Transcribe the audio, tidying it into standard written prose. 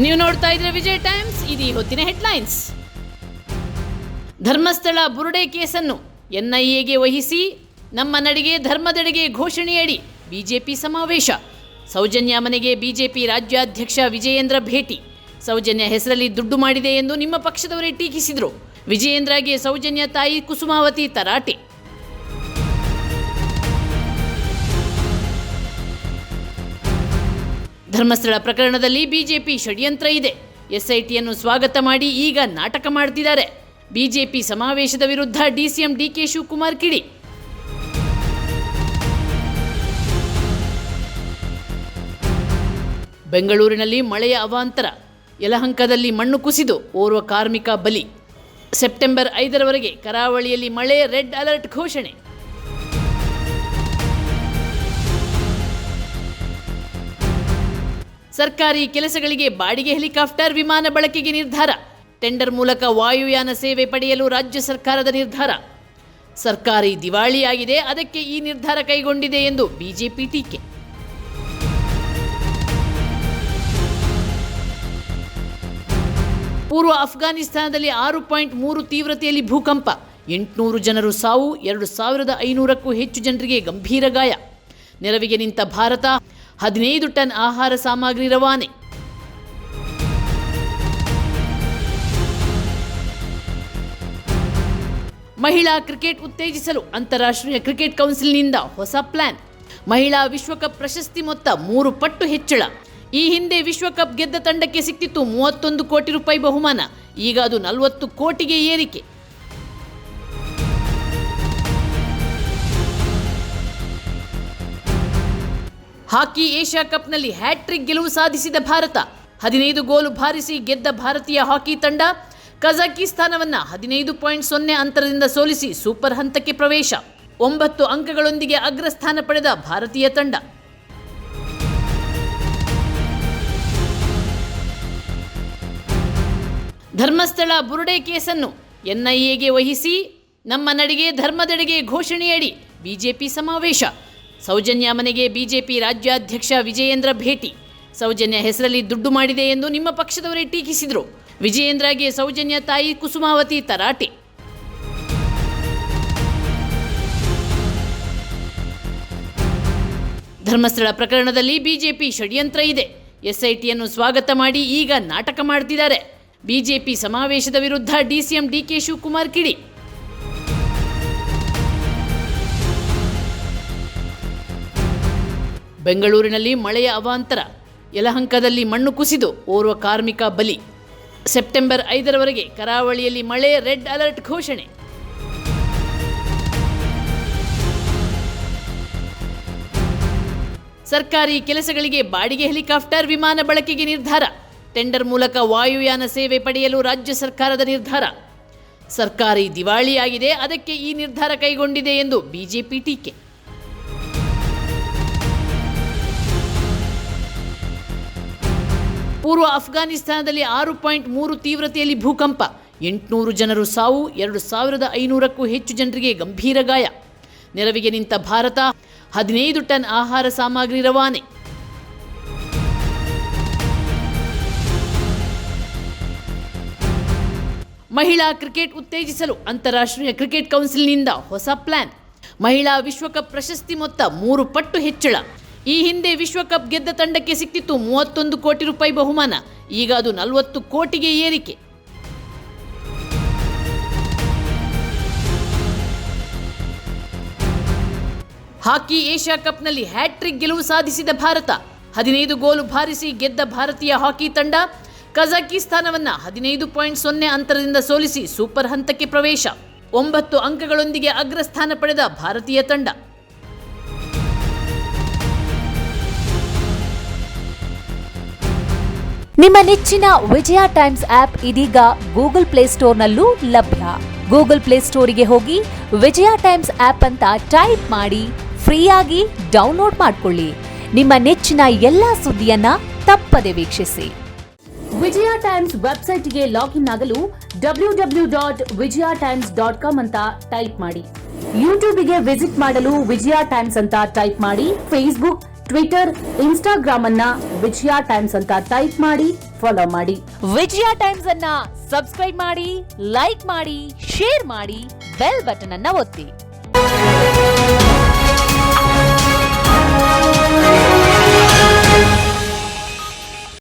ನೀವು ನೋಡ್ತಾ ಇದ್ರೆ ವಿಜಯ್ ಟೈಮ್ಸ್. ಇದು ಹೊತ್ತಿನ ಹೆಡ್ಲೈನ್ಸ್. ಧರ್ಮಸ್ಥಳ ಬುರುಡೆ ಕೇಸನ್ನು ಎನ್ಐಎಗೆ ವಹಿಸಿ ನಮ್ಮ ನಡಿಗೆ ಧರ್ಮದೆಡೆಗೆ ಘೋಷಣೆಯಡಿ ಬಿಜೆಪಿ ಸಮಾವೇಶ. ಸೌಜನ್ಯ ಮನೆಗೆ ಬಿಜೆಪಿ ರಾಜ್ಯಾಧ್ಯಕ್ಷ ವಿಜಯೇಂದ್ರ ಭೇಟಿ. ಸೌಜನ್ಯ ಹೆಸರಲ್ಲಿ ದುಡ್ಡು ಮಾಡಿದೆ ಎಂದು ನಿಮ್ಮ ಪಕ್ಷದವರೇ ಟೀಕಿಸಿದರು. ವಿಜಯೇಂದ್ರಗೆ ಸೌಜನ್ಯ ತಾಯಿ ಕುಸುಮಾವತಿ ತರಾಟೆ. ಧರ್ಮಸ್ಥಳ ಪ್ರಕರಣದಲ್ಲಿ ಬಿಜೆಪಿ ಷಡ್ಯಂತ್ರ ಇದೆ. ಎಸ್ಐಟಿಯನ್ನು ಸ್ವಾಗತ ಮಾಡಿ ಈಗ ನಾಟಕ ಮಾಡ್ತಿದ್ದಾರೆ. ಬಿಜೆಪಿ ಸಮಾವೇಶದ ವಿರುದ್ಧ ಡಿಸಿಎಂ ಡಿಕೆ ಶಿವಕುಮಾರ್ ಕಿಡಿ. ಬೆಂಗಳೂರಿನಲ್ಲಿ ಮಳೆಯ ಅವಾಂತರ. ಯಲಹಂಕದಲ್ಲಿ ಮಣ್ಣು ಕುಸಿದು ಓರ್ವ ಕಾರ್ಮಿಕ ಬಲಿ. ಸೆಪ್ಟೆಂಬರ್ 5ರವರೆಗೆ ಕರಾವಳಿಯಲ್ಲಿ ಮಳೆ, ರೆಡ್ ಅಲರ್ಟ್ ಘೋಷಣೆ. ಸರ್ಕಾರಿ ಕೆಲಸಗಳಿಗೆ ಬಾಡಿಗೆ ಹೆಲಿಕಾಪ್ಟರ್ ವಿಮಾನ ಬಳಕೆಗೆ ನಿರ್ಧಾರ. ಟೆಂಡರ್ ಮೂಲಕ ವಾಯುಯಾನ ಸೇವೆ ಪಡೆಯಲು ರಾಜ್ಯ ಸರ್ಕಾರದ ನಿರ್ಧಾರ. ಸರ್ಕಾರಿ ದಿವಾಳಿಯಾಗಿದೆ, ಅದಕ್ಕೆ ಈ ನಿರ್ಧಾರ ಕೈಗೊಂಡಿದೆ ಎಂದು ಬಿಜೆಪಿ ಟೀಕೆ. ಪೂರ್ವ ಅಫ್ಘಾನಿಸ್ತಾನದಲ್ಲಿ 6.3 ತೀವ್ರತೆಯಲ್ಲಿ ಭೂಕಂಪ. 800 ಜನರು ಸಾವು, 2500ಕ್ಕೂ ಹೆಚ್ಚು ಜನರಿಗೆ ಗಂಭೀರ ಗಾಯ. ನೆರವಿಗೆ ನಿಂತ ಭಾರತ. 15 ಟನ್ ಆಹಾರ ಸಾಮಗ್ರಿ ರವಾನೆ. ಮಹಿಳಾ ಕ್ರಿಕೆಟ್ ಉತ್ತೇಜಿಸಲು ಅಂತಾರಾಷ್ಟ್ರೀಯ ಕ್ರಿಕೆಟ್ ಕೌನ್ಸಿಲ್ನಿಂದ ಹೊಸ ಪ್ಲಾನ್. ಮಹಿಳಾ ವಿಶ್ವಕಪ್ ಪ್ರಶಸ್ತಿ ಮೊತ್ತ 3 ಪಟ್ಟು ಹೆಚ್ಚಳ. ಈ ಹಿಂದೆ ವಿಶ್ವಕಪ್ ಗೆದ್ದ ತಂಡಕ್ಕೆ ಸಿಕ್ತಿತ್ತು 31 ಕೋಟಿ ರೂಪಾಯಿ ಬಹುಮಾನ. ಈಗ ಅದು 40 ಕೋಟಿಗೆ ಏರಿಕೆ. ಹಾಕಿ ಏಷ್ಯಾ ಕಪ್ನಲ್ಲಿ ಹ್ಯಾಟ್ರಿಕ್ ಗೆಲುವು ಸಾಧಿಸಿದ ಭಾರತ. 15 ಗೋಲು ಬಾರಿಸಿ ಗೆದ್ದ ಭಾರತೀಯ ಹಾಕಿ ತಂಡ ಕಜಕಿಸ್ತಾನವನ್ನು 15.0 ಅಂತರದಿಂದ ಸೋಲಿಸಿ ಸೂಪರ್ ಹಂತಕ್ಕೆ ಪ್ರವೇಶ. 9 ಅಂಕಗಳೊಂದಿಗೆ ಅಗ್ರಸ್ಥಾನ ಪಡೆದ ಭಾರತೀಯ ತಂಡ. ಧರ್ಮಸ್ಥಳ ಬುರುಡೆ ಕೇಸನ್ನು ಎನ್ಐಎಗೆ ವಹಿಸಿ ನಮ್ಮ ನಡಿಗೆ ಧರ್ಮದೆಡೆಗೆ ಘೋಷಣೆಯಡಿ ಬಿಜೆಪಿ ಸಮಾವೇಶ. ಸೌಜನ್ಯ ಮನೆಗೆ ಬಿಜೆಪಿ ರಾಜ್ಯಾಧ್ಯಕ್ಷ ವಿಜಯೇಂದ್ರ ಭೇಟಿ. ಸೌಜನ್ಯ ಹೆಸರಲ್ಲಿ ದುಡ್ಡು ಮಾಡಿದೆ ಎಂದು ನಿಮ್ಮ ಪಕ್ಷದವರೇ ಟೀಕಿಸಿದರು. ವಿಜಯೇಂದ್ರಗೆ ಸೌಜನ್ಯ ತಾಯಿ ಕುಸುಮಾವತಿ ತರಾಟೆ. ಧರ್ಮಸ್ಥಳ ಪ್ರಕರಣದಲ್ಲಿ ಬಿಜೆಪಿ ಷಡ್ಯಂತ್ರ ಇದೆ. ಎಸ್ಐಟಿಯನ್ನು ಸ್ವಾಗತ ಮಾಡಿ ಈಗ ನಾಟಕ ಮಾಡ್ತಿದ್ದಾರೆ. ಬಿಜೆಪಿ ಸಮಾವೇಶದ ವಿರುದ್ಧ ಡಿಸಿಎಂ ಡಿಕೆ ಶಿವಕುಮಾರ್ ಕಿಡಿ. ಬೆಂಗಳೂರಿನಲ್ಲಿ ಮಳೆಯ ಅವಾಂತರ. ಯಲಹಂಕದಲ್ಲಿ ಮಣ್ಣು ಕುಸಿದು ಓರ್ವ ಕಾರ್ಮಿಕ ಬಲಿ. ಸೆಪ್ಟೆಂಬರ್ 5ರವರೆಗೆ ಕರಾವಳಿಯಲ್ಲಿ ಮಳೆ, ರೆಡ್ ಅಲರ್ಟ್ ಘೋಷಣೆ. ಸರ್ಕಾರಿ ಕೆಲಸಗಳಿಗೆ ಬಾಡಿಗೆ ಹೆಲಿಕಾಪ್ಟರ್ ವಿಮಾನ ಬಳಕೆಗೆ ನಿರ್ಧಾರ. ಟೆಂಡರ್ ಮೂಲಕ ವಾಯುಯಾನ ಸೇವೆ ಪಡೆಯಲು ರಾಜ್ಯ ಸರ್ಕಾರದ ನಿರ್ಧಾರ. ಸರ್ಕಾರಿ ದಿವಾಳಿಯಾಗಿದೆ, ಅದಕ್ಕೆ ಈ ನಿರ್ಧಾರ ಕೈಗೊಂಡಿದೆ ಎಂದು ಬಿಜೆಪಿ ಟೀಕೆ. ಪೂರ್ವ ಅಫ್ಘಾನಿಸ್ತಾನದಲ್ಲಿ 6.3 ತೀವ್ರತೆಯಲ್ಲಿ ಭೂಕಂಪ. 800 ಜನರು ಸಾವು, 2500ಕ್ಕೂ ಹೆಚ್ಚು ಜನರಿಗೆ ಗಂಭೀರ ಗಾಯ. ನೆರವಿಗೆ ನಿಂತ ಭಾರತ. 15 ಟನ್ ಆಹಾರ ಸಾಮಗ್ರಿ ರವಾನೆ. ಮಹಿಳಾ ಕ್ರಿಕೆಟ್ ಉತ್ತೇಜಿಸಲು ಅಂತಾರಾಷ್ಟ್ರೀಯ ಕ್ರಿಕೆಟ್ ಕೌನ್ಸಿಲ್ನಿಂದ ಹೊಸ ಪ್ಲಾನ್. ಮಹಿಳಾ ವಿಶ್ವಕಪ್ ಪ್ರಶಸ್ತಿ ಮೊತ್ತ 3 ಪಟ್ಟು ಹೆಚ್ಚಳ. ಈ ಹಿಂದೆ ವಿಶ್ವಕಪ್ ಗೆದ್ದ ತಂಡಕ್ಕೆ ಸಿಕ್ತಿತ್ತು 31 ಕೋಟಿ ರೂಪಾಯಿ ಬಹುಮಾನ. ಈಗ ಅದು 40 ಕೋಟಿಗೆ ಏರಿಕೆ. ಹಾಕಿ ಏಷ್ಯಾ ಕಪ್ನಲ್ಲಿ ಹ್ಯಾಟ್ರಿಕ್ ಗೆಲುವು ಸಾಧಿಸಿದ ಭಾರತ. 15 ಗೋಲು ಬಾರಿಸಿ ಗೆದ್ದ ಭಾರತೀಯ ಹಾಕಿ ತಂಡ ಕಜಕಿಸ್ತಾನವನ್ನು 15.0 ಅಂತರದಿಂದ ಸೋಲಿಸಿ ಸೂಪರ್ ಹಂತಕ್ಕೆ ಪ್ರವೇಶ. 9 ಅಂಕಗಳೊಂದಿಗೆ ಅಗ್ರಸ್ಥಾನ ಪಡೆದ ಭಾರತೀಯ ತಂಡ. ನಿಮ್ಮ ನೆಚ್ಚಿನ ವಿಜಯ ಟೈಮ್ಸ್ ಆಪ್ ಇದೀಗ ಗೂಗಲ್ ಪ್ಲೇಸ್ಟೋರ್ನಲ್ಲೂ ಲಭ್ಯ. ಗೂಗಲ್ ಪ್ಲೇಸ್ಟೋರಿಗೆ ಹೋಗಿ ವಿಜಯ ಟೈಮ್ಸ್ ಆಪ್ ಅಂತ ಟೈಪ್ ಮಾಡಿ ಫ್ರೀಯಾಗಿ ಡೌನ್ಲೋಡ್ ಮಾಡಿಕೊಳ್ಳಿ. ನಿಮ್ಮ ನೆಚ್ಚಿನ ಎಲ್ಲಾ ಸುದ್ದಿಯನ್ನ ತಪ್ಪದೆ ವೀಕ್ಷಿಸಿ. ವಿಜಯ ಟೈಮ್ಸ್ ವೆಬ್ಸೈಟ್ಗೆ ಲಾಗಿನ್ ಆಗಲು www.vijayatimes.com ಅಂತ ಟೈಪ್ ಮಾಡಿ. ಯೂಟ್ಯೂಬ್ಗೆ ವಿಸಿಟ್ ಮಾಡಲು ವಿಜಯ ಟೈಮ್ಸ್ ಅಂತ ಟೈಪ್ ಮಾಡಿ. ಫೇಸ್ಬುಕ್, ಟ್ವಿಟರ್, ಇನ್ಸ್ಟಾಗ್ರಾಮ್ ಅನ್ನ ವಿಜಯ ಟೈಮ್ಸ್ ಅಂತ ಟೈಪ್ ಮಾಡಿ ಫಾಲೋ ಮಾಡಿ. ವಿಜಯ ಟೈಮ್ಸ್ ಅನ್ನ ಸಬ್ಸ್ಕ್ರೈಬ್ ಮಾಡಿ, ಲೈಕ್ ಮಾಡಿ, ಶೇರ್ ಮಾಡಿ, ಬೆಲ್ ಬಟನ್ ಅನ್ನ ಒತ್ತಿ.